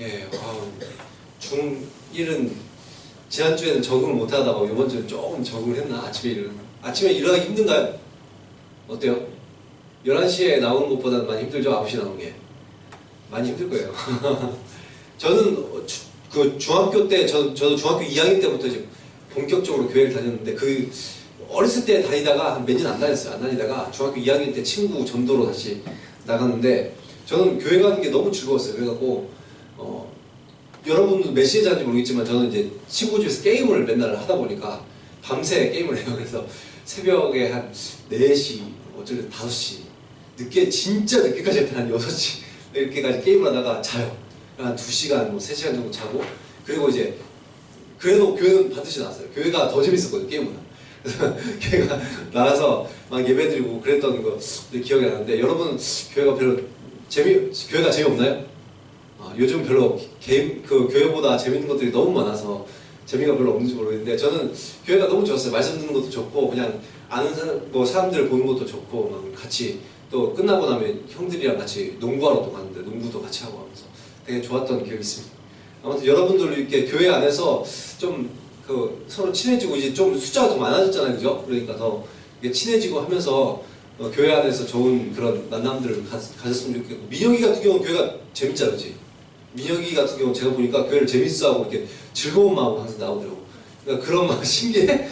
예, 중1은 지난주에는 적응을 못하다가 이번 주에 조금 적응을 했나? 아침에 일어나기 힘든가요? 어때요? 11시에 나오는 것보다는 많이 힘들죠? 9시에 나오는 게 많이 힘들 거예요. 저는 중학교 때 저도 중학교 2학년 때부터 이제 본격적으로 교회를 다녔는데 어렸을 때 다니다가 한 몇 년 안 다녔어요. 안 다니다가 중학교 2학년 때 친구 전도로 다시 나갔는데 저는 교회 가는 게 너무 즐거웠어요. 그래갖고 여러분도 몇 시에 자는지 모르겠지만 저는 이제 친구 집에서 게임을 맨날 하다 보니까 밤새 게임을 해요. 그래서 새벽에 한 4시, 어쩔 때 5시 진짜 늦게까지 할 때 한 6시 이렇게까지 게임을 하다가 자요. 한 2시간, 3시간 정도 자고 그리고 이제 그래도 교회는 반드시 나왔어요. 교회가 더 재밌었거든요, 게임보다. 그래서 교회가 나와서 막 예배드리고 그랬던 거 기억이 나는데 여러분 교회가 재미없나요? 요즘 별로 교회보다 재밌는 것들이 너무 많아서 재미가 별로 없는지 모르겠는데 저는 교회가 너무 좋았어요. 말씀 듣는 것도 좋고 그냥 아는 사람들 보는 것도 좋고 막 같이 또 끝나고 나면 형들이랑 같이 농구하러 또 갔는데 농구도 같이 하고 하면서 되게 좋았던 기억이 있습니다. 아무튼 여러분들 이렇게 교회 안에서 좀 서로 친해지고 이제 좀 숫자가 더 많아졌잖아요, 그죠? 그러니까 더 친해지고 하면서 교회 안에서 좋은 그런 만남들을 가졌으면 좋겠고 민혁이 같은 경우는 교회가 재밌잖아, 그지? 민혁이 같은 경우는 제가 보니까 교회를 재밌어하고 이렇게 즐거운 마음으로 항상 나오더라고. 그러니까 그런 마음 신기해?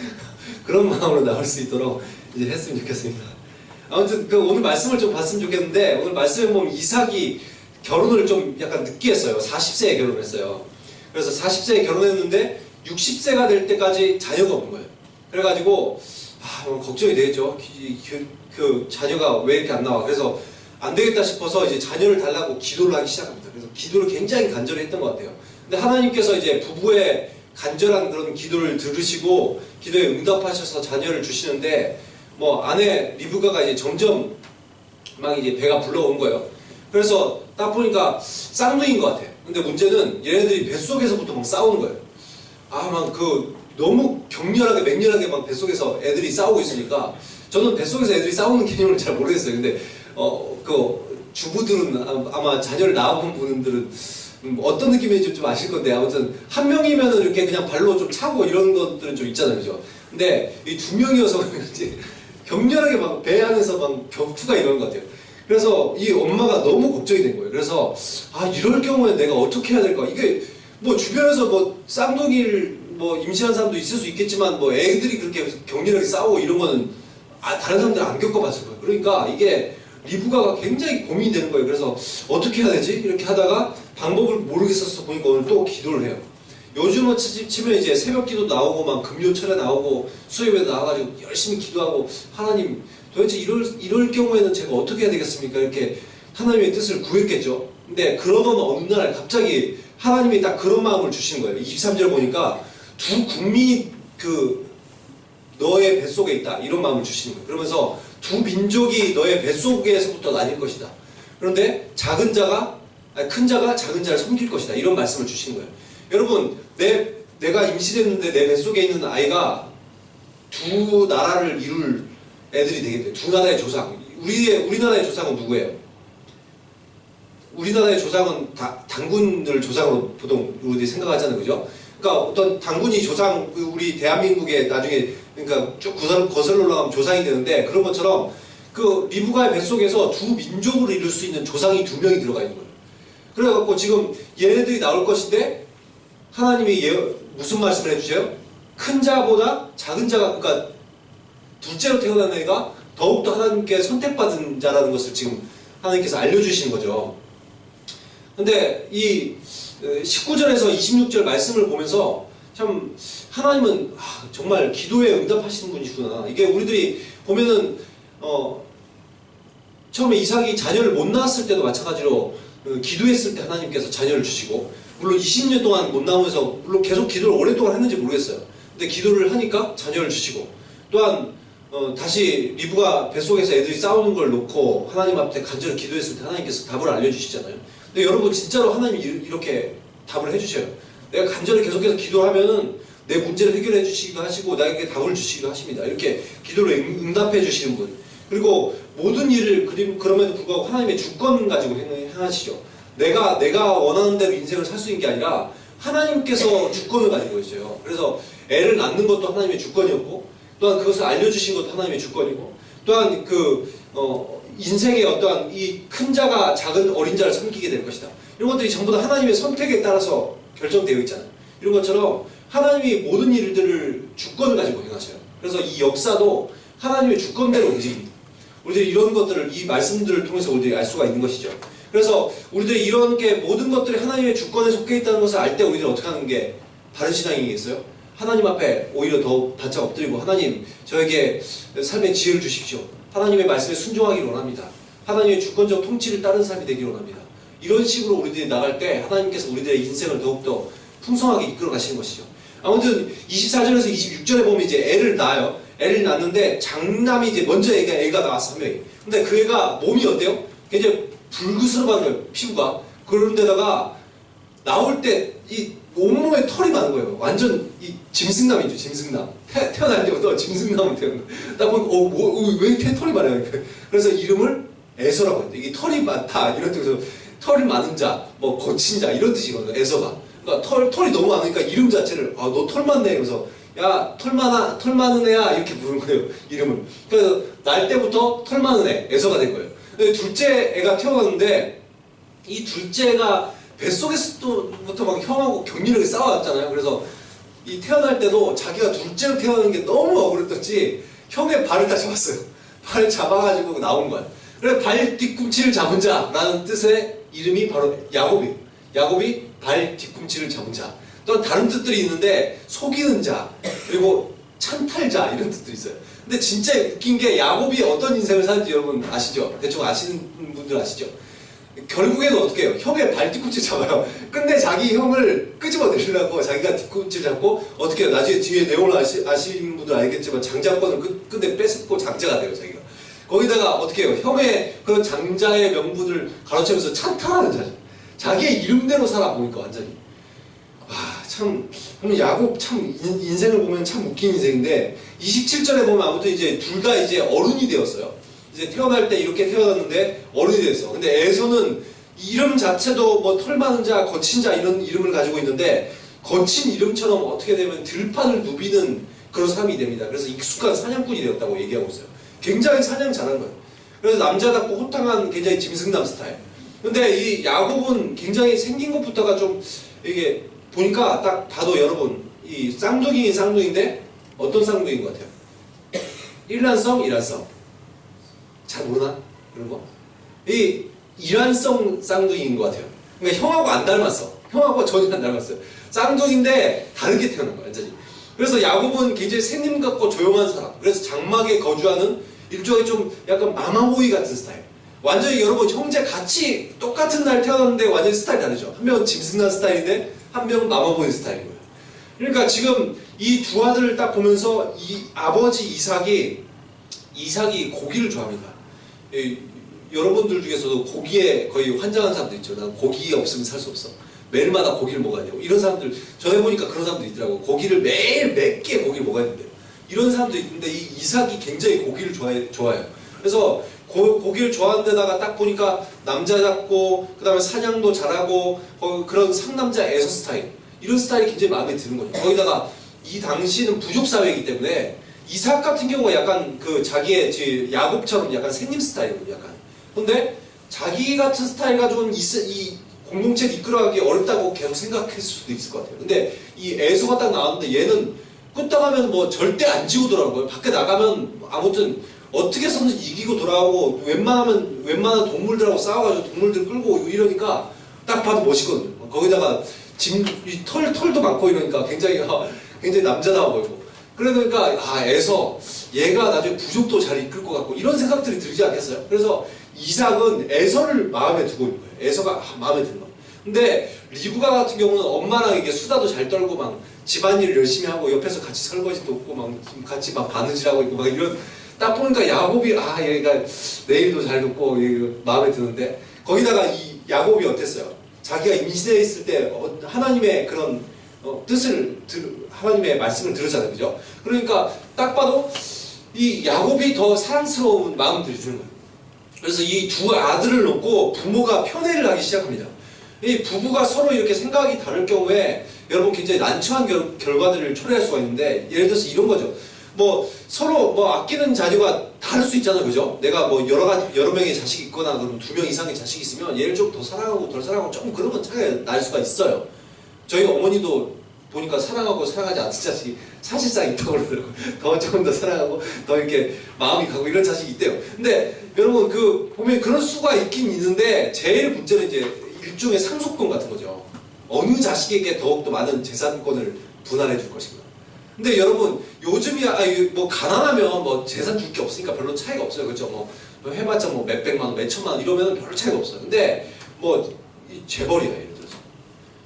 그런 마음으로 나올 수 있도록 이제 했으면 좋겠습니다. 아무튼 오늘 말씀을 좀 봤으면 좋겠는데 오늘 말씀에 보면 이삭이 결혼을 좀 약간 늦게 했어요. 40세에 결혼했어요. 그래서 40세에 결혼했는데 60세가 될 때까지 자녀가 없는 거예요. 그래가지고 걱정이 되겠죠. 자녀가 왜 이렇게 안 나와? 그래서 안 되겠다 싶어서 이제 자녀를 달라고 기도를 하기 시작합니다. 그래서 기도를 굉장히 간절히 했던 것 같아요. 근데 하나님께서 이제 부부의 간절한 그런 기도를 들으시고 기도에 응답하셔서 자녀를 주시는데 아내 리브가가 이제 점점 막 이제 배가 불러온 거예요. 그래서 딱 보니까 쌍둥이인 것 같아요. 근데 문제는 얘네들이 뱃속에서부터 막 싸우는 거예요. 너무 격렬하게 맹렬하게 막 뱃속에서 애들이 싸우고 있으니까 저는 뱃속에서 애들이 싸우는 개념을 잘 모르겠어요. 근데 주부들은 아마 자녀를 낳아본 분들은 어떤 느낌인지 좀 아실 건데 아무튼 한 명이면은 이렇게 그냥 발로 좀 차고 이런 것들은 좀 있잖아요, 그죠? 근데 이 2명이어서 그런지 격렬하게 막 배 안에서 막 격투가 일어나는 것 같아요. 그래서 이 엄마가 너무 걱정이 된 거예요. 그래서 이럴 경우에 내가 어떻게 해야 될까? 이게 주변에서 쌍둥이를 임신한 사람도 있을 수 있겠지만 애들이 그렇게 격렬하게 싸우고 이런 거는 다른 사람들은 안 겪어봤을 거예요. 그러니까 이게 리브가가 굉장히 고민이 되는 거예요. 그래서 어떻게 해야 되지? 이렇게 하다가 방법을 모르겠어서 보니까 오늘 또 기도를 해요. 요즘은 치면 이제 새벽 기도 나오고 막 금요철에 나오고 수요일에 나와가지고 열심히 기도하고 하나님 도대체 이럴 경우에는 제가 어떻게 해야 되겠습니까? 이렇게 하나님의 뜻을 구했겠죠. 근데 그러던 어느 날 갑자기 하나님이 딱 그런 마음을 주시는 거예요. 23절 보니까 두 국민이 너의 뱃속에 있다 이런 마음을 주시는 거예요. 그러면서 두 민족이 너의 뱃속에서부터 나뉠 것이다. 그런데 큰 자가 작은 자를 섬길 것이다. 이런 말씀을 주시는 거예요. 여러분 내가 임신했는데 내 뱃속에 있는 아이가 두 나라를 이룰 애들이 되겠대요. 두 나라의 조상. 우리나라의 조상은 누구예요? 우리나라의 조상은 당군을 조상으로 보통 우리들이 생각하잖아요, 그죠? 그러니까 어떤 당군이 조상, 우리 대한민국에 나중에 그러니까 쭉 거슬러 올라가면 조상이 되는데 그런 것처럼 리브가의 뱃속에서 두 민족을 이룰 수 있는 조상이 2명이 들어가 있는 거예요. 그래갖고 지금 얘네들이 나올 것인데 하나님이 무슨 말씀을 해주세요? 큰 자보다 작은 자가 그러니까 둘째로 태어난 애가 더욱더 하나님께 선택받은 자라는 것을 지금 하나님께서 알려주시는 거죠. 근데 이 19절에서 26절 말씀을 보면서 참 하나님은 정말 기도에 응답하시는 분이시구나. 이게 우리들이 보면은 처음에 이삭이 자녀를 못 낳았을 때도 마찬가지로 기도했을 때 하나님께서 자녀를 주시고 물론 20년 동안 못 낳으면서 물론 계속 기도를 오랫동안 했는지 모르겠어요. 근데 기도를 하니까 자녀를 주시고 또한 다시 리브가 뱃속에서 애들이 싸우는 걸 놓고 하나님 앞에 간절히 기도했을 때 하나님께서 답을 알려주시잖아요. 근데 여러분 진짜로 하나님이 이렇게 답을 해주셔요. 내가 간절히 계속해서 기도하면은 내 문제를 해결해 주시기도 하시고 나에게 답을 주시기도 하십니다. 이렇게 기도를 응답해 주시는 분. 그리고 모든 일을 그럼에도 불구하고 하나님의 주권 가지고 행하시죠. 내가 원하는 대로 인생을 살 수 있는 게 아니라 하나님께서 주권을 가지고 있어요. 그래서 애를 낳는 것도 하나님의 주권이었고, 또한 그것을 알려주신 것도 하나님의 주권이고, 또한 인생의 어떠한 이 큰 자가 작은 어린 자를 섬기게 될 것이다. 이런 것들이 전부 다 하나님의 선택에 따라서 결정되어 있잖아요. 이런 것처럼 하나님이 모든 일들을 주권을 가지고 행하셔요. 그래서 이 역사도 하나님의 주권대로 움직입니다. 우리들이 이런 것들을, 이 말씀들을 통해서 우리들이 알 수가 있는 것이죠. 그래서 우리들이 이런 게 모든 것들이 하나님의 주권에 속해 있다는 것을 알 때 우리들은 어떻게 하는 게 바른 신앙이겠어요? 하나님 앞에 오히려 더 바짝 엎드리고, 하나님 저에게 삶의 지혜를 주십시오. 하나님의 말씀에 순종하기를 원합니다. 하나님의 주권적 통치를 따르는 삶이 되기를 원합니다. 이런 식으로 우리들이 나갈 때 하나님께서 우리들의 인생을 더욱더 풍성하게 이끌어 가시는 것이죠. 아무튼 24절에서 26절에 보면 이제 애를 낳아요. 애를 낳는데 장남이 이제 먼저 애가 나왔어, 한 명이. 근데 그 애가 몸이 어때요? 굉장히 불그스름한 거예요, 피부가. 그런데다가 나올 때 이 온몸에 털이 많은 거예요. 완전 이 짐승남이죠, 짐승남. 태어날 때부터 짐승남을 태어난 거예요. 딱 보니까 왜 털이 많아요? 그래서 이름을 에서라고 했대. 이게 털이 많다 이런 뜻에서 털이 많은 자, 뭐 거친 자 이런 뜻이거든요. 에서가. 그러니까 털이 너무 많으니까 이름 자체를 너 털 많네. 그래서 야, 털 많은 애야 이렇게 부른 거예요, 이름을. 그래서 날 때부터 털 많은 애, 에서가 된 거예요. 근데 둘째 애가 태어났는데 이 둘째가 뱃속에서부터 막 형하고 격렬하게 싸워왔잖아요. 그래서 이 태어날 때도 자기가 둘째로 태어나는 게 너무 억울했던지 형의 발을 다 잡았어요. 발을 잡아가지고 나온 거야. 그래서 발 뒤꿈치를 잡은 자라는 뜻의 이름이 바로 야곱이에요. 야곱이 발 뒤꿈치를 잡은 자. 또한 다른 뜻들이 있는데 속이는 자, 그리고 찬탈자 이런 뜻들이 있어요. 근데 진짜 웃긴 게 야곱이 어떤 인생을 사는지 여러분 아시죠? 대충 아시는 분들 아시죠? 결국에는 어떻게 해요? 형의 발 뒤꿈치 잡아요. 근데 자기 형을 끄집어 내리려고 자기가 뒤꿈치를 잡고 어떻게 해요? 나중에 뒤에 내용을 아시는 분들 알겠지만 장자권을 끝내 뺏고 장자가 돼요, 자기가. 거기다가 어떻게 해요? 형의 그 장자의 명분을 가로채면서 찬탈하는 자죠. 자기의 이름대로 살아보니까 완전히. 참 야곱 참 인생을 보면 참 웃긴 인생인데 27절에 보면 아무튼 이제 둘 다 이제 어른이 되었어요. 이제 태어날 때 이렇게 태어났는데 어른이 됐어. 근데 에서는 이름 자체도 뭐 털 많은 자, 거친 자 이런 이름을 가지고 있는데 거친 이름처럼 어떻게 되면 들판을 누비는 그런 사람이 됩니다. 그래서 익숙한 사냥꾼이 되었다고 얘기하고 있어요. 굉장히 사냥 잘하는 거예요. 그래서 남자답고 호탕한 굉장히 짐승남 스타일. 근데 이 야곱은 굉장히 생긴 것부터가 좀 이게 보니까 딱 봐도 여러분 이 쌍둥이인 쌍둥이인데 어떤 쌍둥이인 것 같아요? 일란성, 이란성. 잘 모르나? 그런 거? 이 이란성 쌍둥이인 것 같아요. 그러니까 형하고 안 닮았어. 형하고 전혀 안 닮았어요. 쌍둥이인데 다르게 태어난 거야, 완전히. 그래서 야곱은 굉장히 생님 같고 조용한 사람. 그래서 장막에 거주하는 일종의 좀 약간 마마보이 같은 스타일. 완전히 여러분 형제 같이 똑같은 날 태어났는데 완전히 스타일이 다르죠. 한 명은 짐승난 스타일인데 한 명은 마마보이 스타일인 거예요. 그러니까 지금 이 두 아들을 딱 보면서 이 아버지 이삭이 고기를 좋아합니다. 여러분들 중에서도 고기에 거의 환장한 사람도 있죠. 난 고기 없으면 살 수 없어. 매일마다 고기를 먹어야 돼요. 이런 사람들 전에 보니까 그런 사람도 있더라고요. 고기를 매일 몇 개 고기를 먹어야 된대요. 이런 사람도 있는데 이 이삭이 굉장히 고기를 좋아해요. 그래서 고기를 좋아하는 데다가 딱 보니까 남자답고 그 다음에 사냥도 잘하고 그런 상남자 에서 스타일 이런 스타일이 굉장히 마음에 드는 거죠. 거기다가 이 당시는 부족 사회이기 때문에 이삭 같은 경우가 약간 그 자기의 야곱처럼 약간 생님 스타일이거든요. 약간. 근데 자기 같은 스타일 가지고는 이 공동체를 이끌어가기 어렵다고 계속 생각했을 수도 있을 것 같아요. 근데 이 에서가 딱 나왔는데 얘는 끄떡하면 뭐 절대 안 지우더라고요. 밖에 나가면 아무튼 어떻게 해서든 이기고 돌아오고 웬만한 동물들하고 싸워가지고 동물들 끌고 이러니까 딱 봐도 멋있거든요. 거기다가 털도 많고 이러니까 굉장히 남자다워 보이고. 그러니까 에서 얘가 나중에 부족도 잘 이끌 것 같고 이런 생각들이 들지 않겠어요? 그래서 이삭은 에서를 마음에 두고 있는 거예요. 에서가 마음에 드는 거예요. 근데 리브가 같은 경우는 엄마랑 이게 수다도 잘 떨고 막 집안일을 열심히 하고 옆에서 같이 설거지도 없고 막 같이 막 바느질하고 있고 막 이런 딱 보니까 야곱이 얘가 내일도 잘 듣고 마음에 드는데 거기다가 이 야곱이 어땠어요? 자기가 임신해 있을 때 하나님의 그런 하나님의 말씀을 들었잖아요, 그죠? 그러니까 딱 봐도 이 야곱이 더 사랑스러운 마음들이 드는 거예요. 그래서 이 두 아들을 놓고 부모가 편애를 하기 시작합니다. 이 부부가 서로 이렇게 생각이 다를 경우에 여러분 굉장히 난처한 결과들을 초래할 수가 있는데, 예를 들어서 이런 거죠. 뭐 서로 뭐 아끼는 자녀가 다를 수 있잖아요, 그죠? 내가 뭐 여러 명의 자식이 있거나 그러면 2명 이상의 자식이 있으면 얘를 좀 더 사랑하고 덜 사랑하고 조금 그런 차이가 날 수가 있어요. 저희 어머니도 보니까 사랑하고 사랑하지 않는 자식이 사실상 있다고 그러더라고요. 더 조금 더 사랑하고 더 이렇게 마음이 가고 이런 자식이 있대요. 근데 여러분 그 보면 그럴 수가 있긴 있는데, 제일 문제는 이제 일종의 상속권 같은 거죠. 어느 자식에게 더욱더 많은 재산권을 분할해 줄 것인가. 근데 여러분 요즘이야 뭐 가난하면 뭐 재산 줄 게 없으니까 별로 차이가 없어요, 그렇죠? 뭐 해봤자 뭐 몇백만 원, 몇천만 원 이러면 별로 차이가 없어요. 근데 뭐 재벌이야, 예를 들어서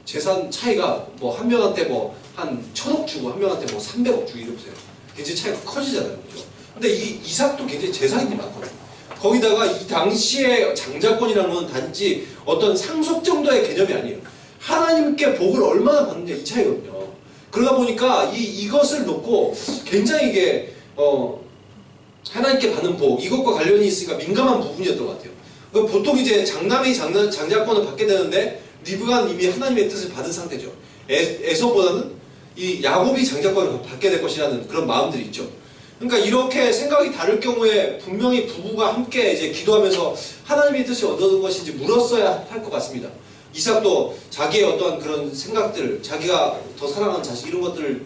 재산 차이가 뭐 한 명한테 뭐 한 1,000억 주고 한 명한테 뭐 300억 주고 이러세요. 굉장히 차이가 커지잖아요, 그렇죠? 근데 이 이삭도 굉장히 재산이 많거든요. 거기다가 이 당시의 장자권이라는 건 단지 어떤 상속 정도의 개념이 아니에요. 하나님께 복을 얼마나 받느냐, 이 차이거든요. 그러다 보니까 이것을 놓고 굉장히 이게 하나님께 받는 복, 이것과 관련이 있으니까 민감한 부분이었던 것 같아요. 보통 이제 장남이 장자권을 받게 되는데 리브가는 이미 하나님의 뜻을 받은 상태죠. 에서보다는 이 야곱이 장자권을 받게 될 것이라는 그런 마음들이 있죠. 그러니까 이렇게 생각이 다를 경우에 분명히 부부가 함께 이제 기도하면서 하나님의 뜻이 어떤 것인지 물었어야 할 것 같습니다. 이삭도 자기의 어떤 그런 생각들, 자기가 더 사랑하는 자식 이런 것들을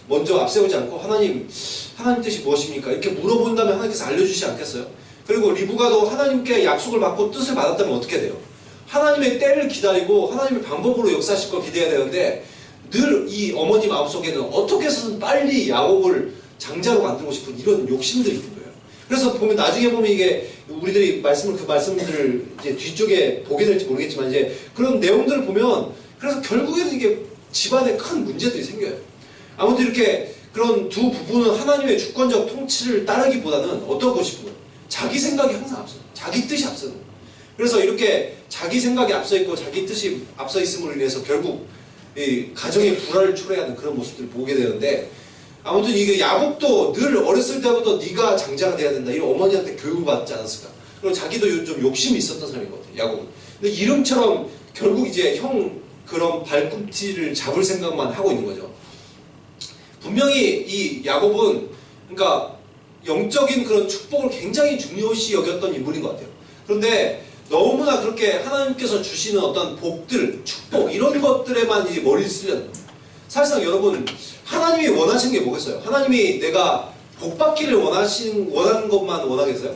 먼저 앞세우지 않고 하나님 뜻이 무엇입니까? 이렇게 물어본다면 하나님께서 알려주시지 않겠어요? 그리고 리브가도 하나님께 약속을 받고 뜻을 받았다면 어떻게 돼요? 하나님의 때를 기다리고 하나님의 방법으로 역사하실 걸 기대해야 되는데, 늘 이 어머니 마음속에는 어떻게 해서든 빨리 야곱을 장자로 만들고 싶은 이런 욕심들이 있는 거예요. 그래서 보면 나중에 보면 이게 우리들이 그 말씀들을 이제 뒤쪽에 보게 될지 모르겠지만 이제 그런 내용들을 보면 그래서 결국에는 이게 집안에 큰 문제들이 생겨요. 아무튼 이렇게 그런 두 부부는 하나님의 주권적 통치를 따르기보다는 어떠고 싶은 거예요? 자기 생각이 항상 앞서요. 자기 뜻이 앞서는 거예요. 그래서 이렇게 자기 생각이 앞서 있고 자기 뜻이 앞서 있음으로 인해서 결국 이 가정의 불화를 초래하는 그런 모습들을 보게 되는데, 아무튼 이게 야곱도 늘 어렸을 때부터 네가 장자가 돼야 된다 이런 어머니한테 교육을 받지 않았을까. 그리고 자기도 좀 욕심이 있었던 사람인 것 같아요, 야곱은. 근데 이름처럼 결국 이제 형 그런 발꿈치를 잡을 생각만 하고 있는 거죠. 분명히 이 야곱은 그러니까 영적인 그런 축복을 굉장히 중요시 여겼던 인물인 것 같아요. 그런데 너무나 그렇게 하나님께서 주시는 어떤 복들, 축복 이런 것들에만 이제 머리를 쓰려는 거예요. 사실상 여러분 하나님이 원하시는 게 뭐겠어요? 하나님이 내가 복 받기를 원하는 것만 원하겠어요?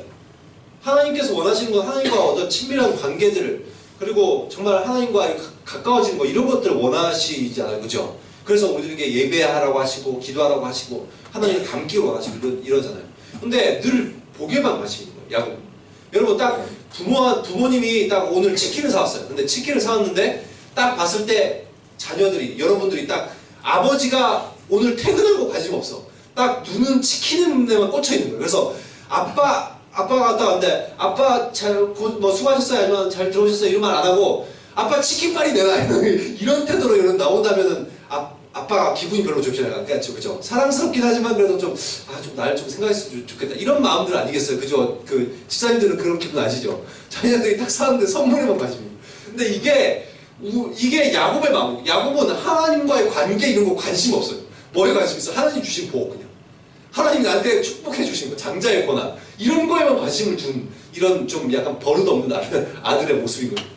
하나님께서 원하시는 건 하나님과 어떤 친밀한 관계들을, 그리고 정말 하나님과 가까워지는 거 이런 것들을 원하시잖아요, 그죠? 그래서 우리에게 예배하라고 하시고 기도하라고 하시고 하나님을 닮기를 원하시고 이러잖아요. 근데 늘 복에만 관심이 있는 거예요, 야곱. 여러분 딱 부모님이 딱 오늘 치킨을 사왔어요. 근데 치킨을 사왔는데 딱 봤을 때 자녀들이, 여러분들이 딱 아버지가 오늘 퇴근하고 관심 없어. 딱 눈은 치킨에만 꽂혀 있는 거예요. 그래서 아빠가 갔다 왔는데 아빠 뭐 수고하셨어요? 아니면 잘 들어오셨어요? 이런 말 안 하고 아빠 치킨 빨리 내놔 이런 태도로 이런 나온다면은 아빠가 기분이 별로 좋지 않겠죠, 그죠? 사랑스럽긴 하지만 그래도 좀 날 좀 생각했으면 좋겠다 이런 마음들 아니겠어요, 그죠? 그 집사님들은 그런 기분 아시죠? 자녀들이 딱 사는데 선물에만 관심이. 근데 이게 야곱의 마음. 야곱은 하나님과의 관계 이런 거 관심 없어요. 뭐에 관심 있어? 하나님 주신 복 그냥. 하나님 나한테 축복해 주신 거, 장자의 권한 이런 거에만 관심을 둔 이런 좀 약간 버릇없는 아들의 모습이거든요.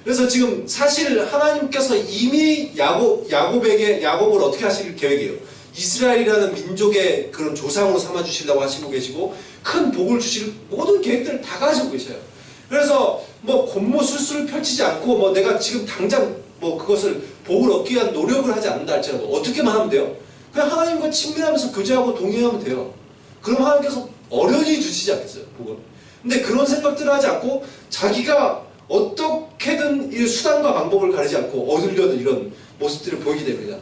그래서 지금 사실 하나님께서 이미 야곱을 어떻게 하실 계획이에요? 이스라엘이라는 민족의 그런 조상으로 삼아주시려고 하시고 계시고 큰 복을 주실 모든 계획들을 다 가지고 계셔요. 그래서 뭐 곤모술수를 펼치지 않고 뭐 내가 지금 당장 뭐 그것을 복을 얻기 위한 노력을 하지 않는다 할지라도 어떻게만 하면 돼요? 그냥 하나님과 친밀하면서 교제하고 동행하면 돼요. 그럼 하나님께서 어련히 주시지 않겠어요, 복을. 근데 그런 생각들을 하지 않고 자기가 어떻게든 이 수단과 방법을 가리지 않고 얻으려는 이런 모습들을 보이게 됩니다.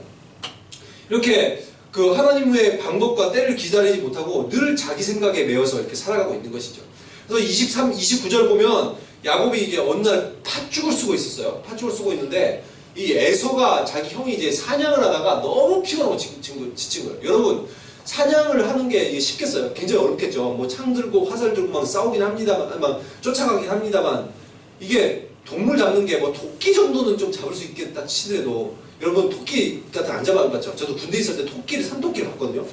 이렇게 그 하나님의 방법과 때를 기다리지 못하고 늘 자기 생각에 매여서 이렇게 살아가고 있는 것이죠. 그래서 29절 보면 야곱이 이제 어느 날 팥죽을 쓰고 있었어요. 팥죽을 쓰고 있는데 이 에서가 자기 형이 이제 사냥을 하다가 너무 피곤하고 지친 거예요. 여러분 사냥을 하는 게 쉽겠어요? 굉장히 어렵겠죠. 뭐 창 들고 화살 들고 막 싸우긴 합니다만, 막 쫓아가긴 합니다만 이게 동물 잡는 게 뭐 토끼 정도는 좀 잡을 수 있겠다 치더라도 여러분 토끼 같은 안 잡아봤죠? 저도 군대 있을 때 토끼를 산토끼를 봤거든요.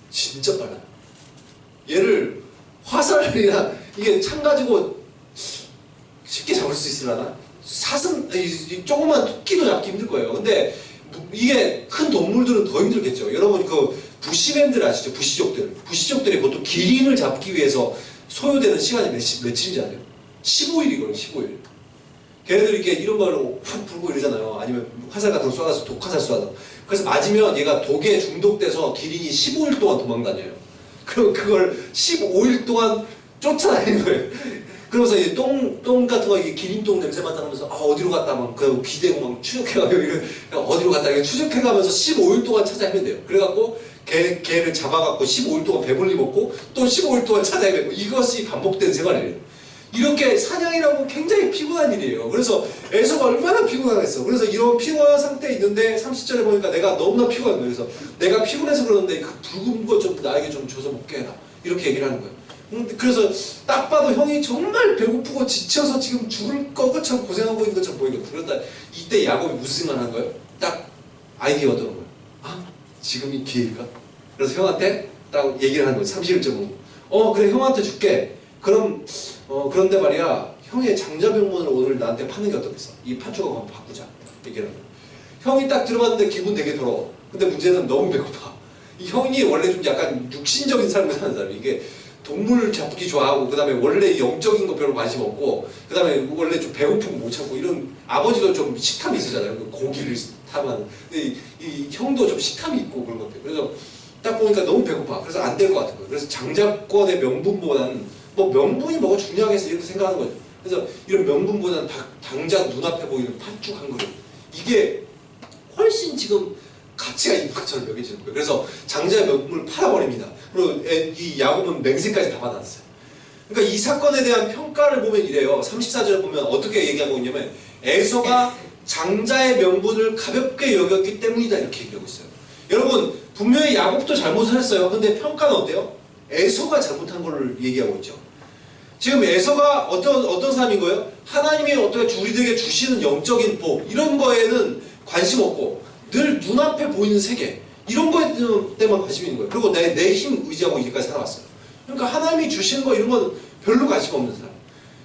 진짜 빨라요. 얘를 화살이나 이게 창 가지고 쉽게 잡을 수 있으려나? 사슴, 이 조그만 토끼도 잡기 힘들 거예요. 근데 이게 큰 동물들은 더 힘들겠죠. 여러분 그 부시맨들 아시죠? 부시족들. 부시족들이 보통 기린을 잡기 위해서 소요되는 시간이 며칠인지 아세요? 15일이거든요. 15일. 걔네들이 이렇게 이런 걸로 확 불고 이러잖아요. 아니면 화살 같은 거 쏴서 독화살 쏴서. 그래서 맞으면 얘가 독에 중독돼서 기린이 15일 동안 도망다녀요. 그럼 그걸 15일 동안 쫓아다니는 거예요. 그러면서 이제 똥 같은 거, 이게 기린똥 냄새 맡아가면서, 아, 어디로 갔다, 막, 그 기대고 막 추적해가고, 어디로 갔다, 이렇게 추적해가면서 15일 동안 찾아 헤맨대요. 그래갖고, 걔를 잡아갖고 15일 동안 배불리 먹고, 또 15일 동안 찾아 헤매고, 이것이 반복된 생활이에요. 이렇게 사냥이라고 굉장히 피곤한 일이에요. 그래서 에서가 얼마나 피곤하겠어. 그래서 이런 피곤한 상태에 있는데 30절에 보니까 내가 너무나 피곤한 거예요. 그래서 내가 피곤해서 그러는데 그 붉은 거 좀 나에게 좀 줘서 먹게 해라. 이렇게 얘기를 하는 거예요. 그래서 딱 봐도 형이 정말 배고프고 지쳐서 지금 죽을 것처럼 고생하고 있는 것처럼 보이거든요. 그런데 이때 야곱이 무슨 생각을 하는 거예요? 딱 아이디어가 떠오른 거예요. 아, 지금이 기회일까? 그래서 형한테 딱 얘기를 하는 거예요. 31.5. 그래, 형한테 줄게. 그럼 그런데 말이야, 형의 장자병문을 오늘 나한테 파는 게 어떻겠어? 이 판초가 한번 바꾸자. 얘기를 하는 거예요. 형이 딱 들어봤는데 기분 되게 더러워. 근데 문제는 너무 배고파. 이 형이 원래 좀 약간 육신적인 삶을 사는 사람이, 이게 동물 잡기 좋아하고, 그 다음에 원래 영적인 거 별로 관심 없고, 그 다음에 원래 좀 배고프고 못 참고, 이런 아버지도 좀 식탐이 있으잖아요. 그 고기를 탐하는. 근데 이 형도 좀 식탐이 있고 그런 것 같아요. 그래서 딱 보니까 너무 배고파. 그래서 안 될 것 같은 거예요. 그래서 장자권의 명분보다는, 뭐 명분이 뭐가 중요하겠어, 이렇게 생각하는 거죠. 그래서 이런 명분보다는 당장 눈앞에 보이는 팥죽 한 그릇, 이게 훨씬 지금 가치가 있는 것처럼 여겨지는 거예요. 그래서 장자의 명분을 팔아버립니다. 그리고 이 야곱은 맹세까지 다 받았어요. 그러니까 이 사건에 대한 평가를 보면 이래요. 34절 보면 어떻게 얘기하고 있냐면, 에서가 장자의 명분을 가볍게 여겼기 때문이다, 이렇게 얘기하고 있어요. 여러분, 분명히 야곱도 잘못을 했어요. 근데 평가는 어때요? 에서가 잘못한 걸 얘기하고 있죠. 지금 에서가 어떤 사람인 거예요? 하나님이 어떻게 우리들에게 주시는 영적인 복, 이런 거에는 관심 없고, 늘 눈앞에 보이는 세계, 이런 거에 때만 관심이 있는 거예요. 그리고 내 힘 의지하고 이기까지 살아왔어요. 그러니까 하나님이 주시는 거, 이런 건 별로 관심 없는 사람,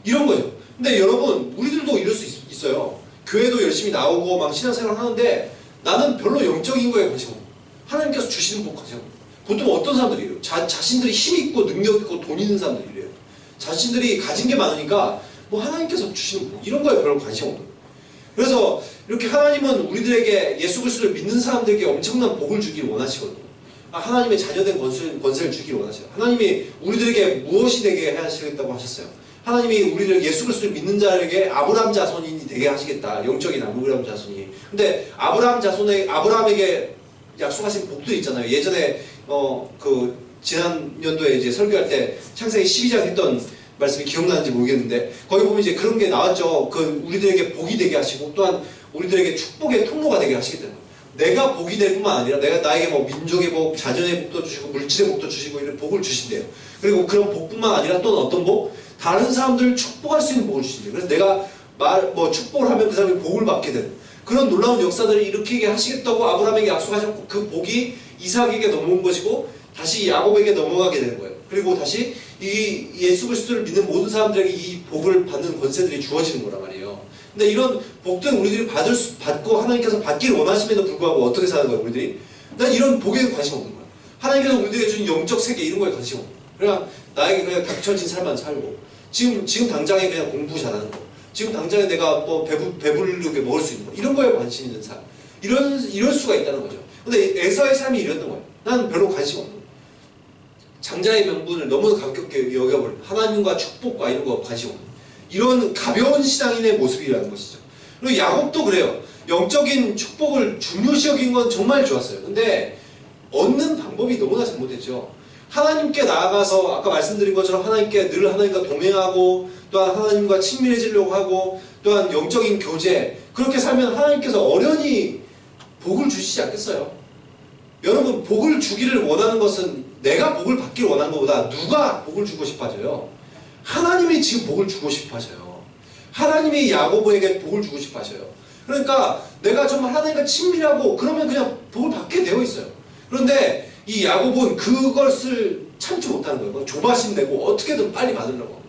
이런 거죠. 근데 여러분, 우리들도 이럴 수 있어요. 교회도 열심히 나오고 막 신앙생활 하는데 나는 별로 영적인 거에 관심 없고, 하나님께서 주시는 복 관심 없고. 보통 어떤 사람들이에요? 자신들이 힘 있고 능력 있고 돈 있는 사람들이래요. 자신들이 가진 게 많으니까 뭐 하나님께서 주시는 복, 이런 거에 별로 관심 없는 거예요. 그래서 이렇게 하나님은 우리들에게, 예수 그리스도를 믿는 사람들에게 엄청난 복을 주기를 원하시거든요. 하나님의 자녀된 권세를 주기를 원하셔요. 하나님이 우리들에게 무엇이 되게 하시겠다고 하셨어요? 하나님이 우리들 예수 그리스도를 믿는 자에게 아브라함 자손이 되게 하시겠다. 영적인 아브라함 자손이. 근데 아브라함에게 약속하신 복도 있잖아요. 예전에 지난 연도에 이제 설교할 때 창세기 12장 했던 말씀이 기억나는지 모르겠는데, 거기 보면 이제 그런 게 나왔죠. 우리들에게 복이 되게 하시고, 또한 우리들에게 축복의 통로가 되게 하시겠다는 거예요. 내가 복이 될 뿐만 아니라 나에게 뭐 민족의 복, 자녀의 복도 주시고, 물질의 복도 주시고, 이런 복을 주신대요. 그리고 그런 복뿐만 아니라 또는 어떤 복? 다른 사람들을 축복할 수 있는 복을 주신대요. 그래서 내가 축복을 하면 그 사람이 복을 받게 되는 그런 놀라운 역사들을 일으키게 하시겠다고 아브라함에게 약속하셨고, 그 복이 이삭에게 넘어온 것이고, 다시 야곱에게 넘어가게 되는 거예요. 그리고 다시 이 예수 그리스도를 믿는 모든 사람들에게 이 복을 받는 권세들이 주어지는 거란 말이에요. 근데 이런 복들은 우리들이 받고 하나님께서 받기를 원하심에도 불구하고 어떻게 사는 거예요, 우리들이? 난 이런 복에 관심 없는 거야. 하나님께서 우리들에게 준 영적 세계, 이런 거에 관심 없는 거야. 그냥 나에게 그냥 닥쳐진 삶만 살고, 지금 당장에 그냥 공부 잘하는 거, 지금 당장에 내가 뭐 배부르게 먹을 수 있는 거, 이런 거에 관심 있는 삶, 이럴 수가 있다는 거죠. 근데 에서의 삶이 이랬던 거예요. 나는 별로 관심 없는 거예요. 장자의 명분을 너무 가볍게 여겨버리는, 하나님과 축복과 이런 거 관심 없는, 이런 가벼운 신앙인의 모습이라는 것이죠. 그리고 야곱도 그래요. 영적인 축복을 중요시 여긴 건 정말 좋았어요. 근데 얻는 방법이 너무나 잘못됐죠. 하나님께 나아가서 아까 말씀드린 것처럼 하나님께 늘 하나님과 동행하고, 또한 하나님과 친밀해지려고 하고, 또한 영적인 교제, 그렇게 살면 하나님께서 어련히 복을 주시지 않겠어요? 여러분, 복을 주기를 원하는 것은 내가 복을 받기를 원하는 것보다 누가 복을 주고 싶어져요? 하나님이 지금 복을 주고 싶어져요. 하나님이 야고보에게 복을 주고 싶어 하셔요. 그러니까 내가 정말 하나님과 친밀하고 그러면 그냥 복을 받게 되어 있어요. 그런데 이 야고보는 그것을 참지 못하는 거예요. 조바심 내고 어떻게든 빨리 받으려고 하고.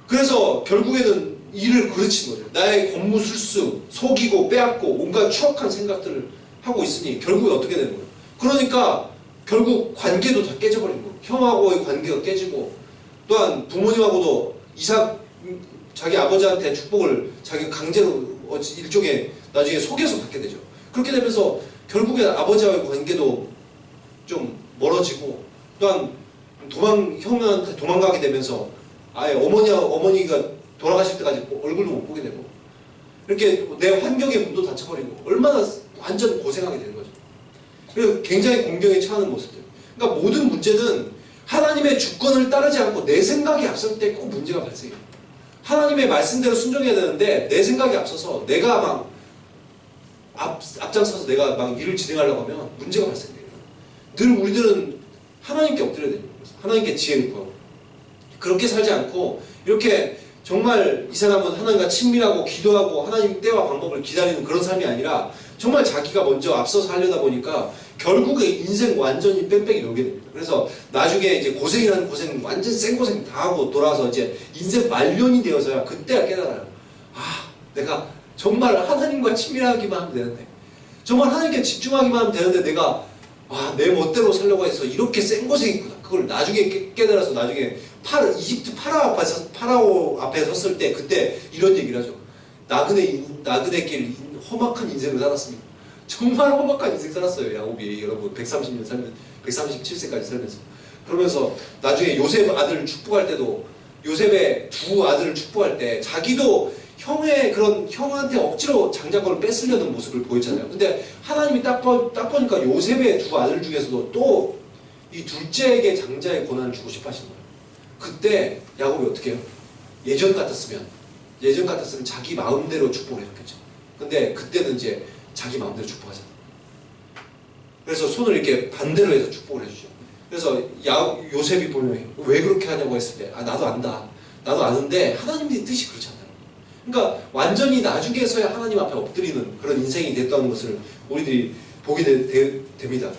그래서 결국에는 일을 그르친 거죠. 나의 권무술수, 속이고 빼앗고 온갖 추악한 생각들을 하고 있으니 결국에 어떻게 되는 거예요? 그러니까 결국 관계도 다 깨져버린 거예요. 형하고의 관계가 깨지고 또한 부모님하고도 자기 아버지한테 축복을 자기 강제로 일종의 나중에 속여서 받게 되죠. 그렇게 되면서 결국에 아버지와의 관계도 좀 멀어지고 또한 형한테 도망가게 되면서 아예 어머니가 돌아가실 때까지 얼굴도 못 보게 되고 이렇게 내 환경에 문도 닫혀버리고 얼마나 완전 고생하게 되는 거죠. 그래서 굉장히 공경에 처하는 모습들. 그러니까 모든 문제는 하나님의 주권을 따르지 않고 내 생각이 앞설 때 꼭 문제가 발생해요. 하나님의 말씀대로 순종해야 되는데 내 생각이 앞서서 내가 막 앞장서서 내가 막 일을 진행하려고 하면 문제가 발생돼요. 늘 우리들은 하나님께 엎드려야 됩니다. 하나님께 지혜를 구하고 그렇게 살지 않고 이렇게 정말 이 사람은 하나님과 친밀하고 기도하고 하나님 때와 방법을 기다리는 그런 삶이 아니라 정말 자기가 먼저 앞서서 하려다 보니까 결국에 인생 완전히 뺑뺑이 돌게 됩니다. 그래서 나중에 이제 고생이라는 고생 완전 생고생 다 하고 돌아와서 이제 인생 말년이 되어서야 그때야 깨달아요. 아, 내가 정말 하나님과 친밀하기만 하면 되는데 정말 하나님께 집중하기만 하면 되는데 내가 내 멋대로 살려고 해서 이렇게 생고생했구나. 그걸 나중에 깨달아서 나중에 이집트 파라오 앞에 섰을 때 그때 이런 얘기를 하죠. 나그네 길 험악한 인생을 살았습니다. 정말 험악한 인생 살았어요. 야곱이 여러분 130년 살면 137세까지 살면서 그러면서 나중에 요셉 아들을 축복할 때도 요셉의 두 아들을 축복할 때 자기도 형한테 억지로 장자권을 뺏으려는 모습을 보였잖아요. 근데 하나님이 딱 보니까 요셉의 두 아들 중에서도 또 이 둘째에게 장자의 권한을 주고 싶어 하신 거예요. 그때 야곱이 어떻게 해요? 예전 같았으면 자기 마음대로 축복을 해줬겠죠. 근데 그때는 이제 자기 마음대로 축복하잖아요. 그래서 손을 이렇게 반대로 해서 축복을 해주죠. 그래서 요셉이 보면 왜 그렇게 하냐고 했을 때 나도 안다. 나도 아는데 하나님의 뜻이 그렇지 않다. 그러니까 완전히 나중에서야 하나님 앞에 엎드리는 그런 인생이 됐다는 것을 우리들이 보게 됩니다.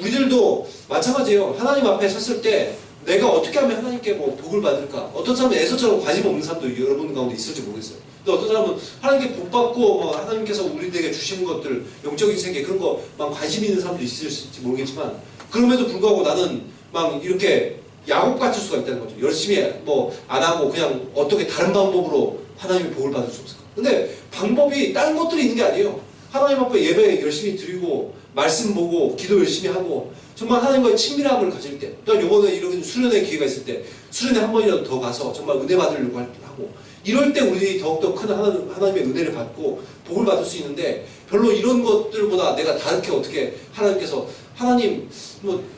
우리들도 마찬가지예요. 하나님 앞에 섰을 때 내가 어떻게 하면 하나님께 복을 받을까? 어떤 사람은 에서처럼 관심 없는 사람도 여러분 가운데 있을지 모르겠어요. 근데 어떤 사람은 하나님께 복 받고 하나님께서 우리에게 주시는 것들, 영적인 세계 그런 거 막 관심 있는 사람도 있을지 모르겠지만 그럼에도 불구하고 나는 막 이렇게 야곱 같을 수가 있다는 거죠. 열심히 안 하고 그냥 어떻게 다른 방법으로 하나님의 복을 받을 수 없을까? 근데 방법이 다른 것들이 있는 게 아니에요. 하나님 앞에 예배 열심히 드리고 말씀 보고 기도 열심히 하고 정말 하나님과의 친밀함을 가질 때 또 이번에 이런 수련회 기회가 있을 때 수련회 한 번이라도 더 가서 정말 은혜 받으려고 하고 이럴 때 우리 더욱더 큰 하나님의 은혜를 받고 복을 받을 수 있는데 별로 이런 것들보다 내가 다르게 어떻게 하나님께서 하나님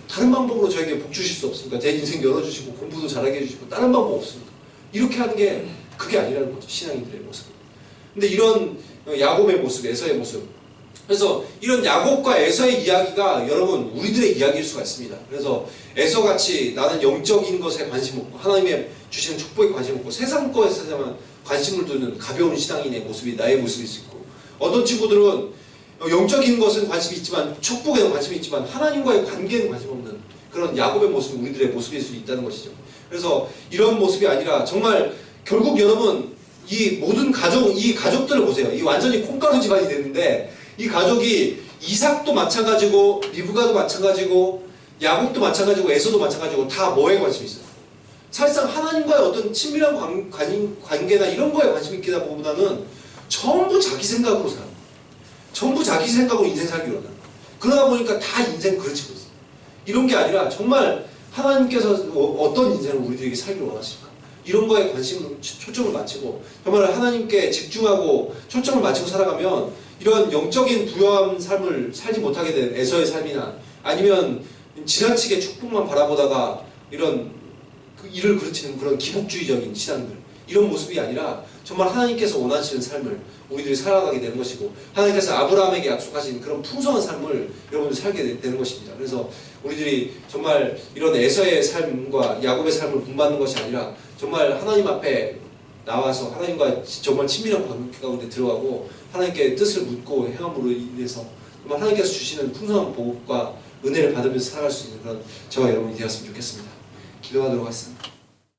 다른 방법으로 저에게 복 주실 수 없습니까? 제 인생 열어주시고 공부도 잘하게 해주시고 다른 방법 없습니까? 이렇게 하는 게 그게 아니라는 거죠. 신앙인들의 모습. 근데 이런 야곱의 모습, 에서의 모습 그래서 이런 야곱과 에서의 이야기가 여러분 우리들의 이야기일 수가 있습니다. 그래서 에서같이 나는 영적인 것에 관심 없고 하나님의 주시는 축복에 관심 없고 세상 것에서만 관심을 두는 가벼운 신앙인의 모습이 나의 모습일 수 있고 어떤 친구들은 영적인 것은 관심이 있지만 축복에는 관심이 있지만 하나님과의 관계에는 관심 없는 그런 야곱의 모습이 우리들의 모습일 수 있다는 것이죠. 그래서 이런 모습이 아니라 정말 결국 여러분 이 모든 이 가족들을 보세요. 이 완전히 콩가루 집안이 됐는데 이 가족이 이삭도 마찬가지고 리브가도 마찬가지고 야곱도 마찬가지고 에서도 마찬가지고 다 뭐에 관심이 있어요? 사실상 하나님과의 어떤 친밀한 관계나 이런 거에 관심이 있기다 보다는 전부 자기 생각으로 살아요. 전부 자기 생각으로 인생 살기로 하는 그러다 보니까 다 인생 그르치고 있어요. 이런 게 아니라 정말 하나님께서 어떤 인생을 우리들에게 살기를 원하실까? 이런 거에 관심을 초점을 맞추고 정말 하나님께 집중하고 초점을 맞추고 살아가면 이런 영적인 부유한 삶을 살지 못하게 된 에서의 삶이나 아니면 지나치게 축복만 바라보다가 이런 일을 그르치는 그런 기복주의적인 신앙들 이런 모습이 아니라 정말 하나님께서 원하시는 삶을 우리들이 살아가게 되는 것이고 하나님께서 아브라함에게 약속하신 그런 풍성한 삶을 여러분들 살게 되는 것입니다. 그래서 우리들이 정말 이런 에서의 삶과 야곱의 삶을 본받는 것이 아니라 정말 하나님 앞에 나와서 하나님과 정말 친밀한 관계 가운데 들어가고 하나님께 뜻을 묻고 행함으로 인해서 정말 하나님께서 주시는 풍성한 복과 은혜를 받으면서 살아갈 수 있는 그런 저와 여러분이 되었으면 좋겠습니다. 기도하도록 하겠습니다.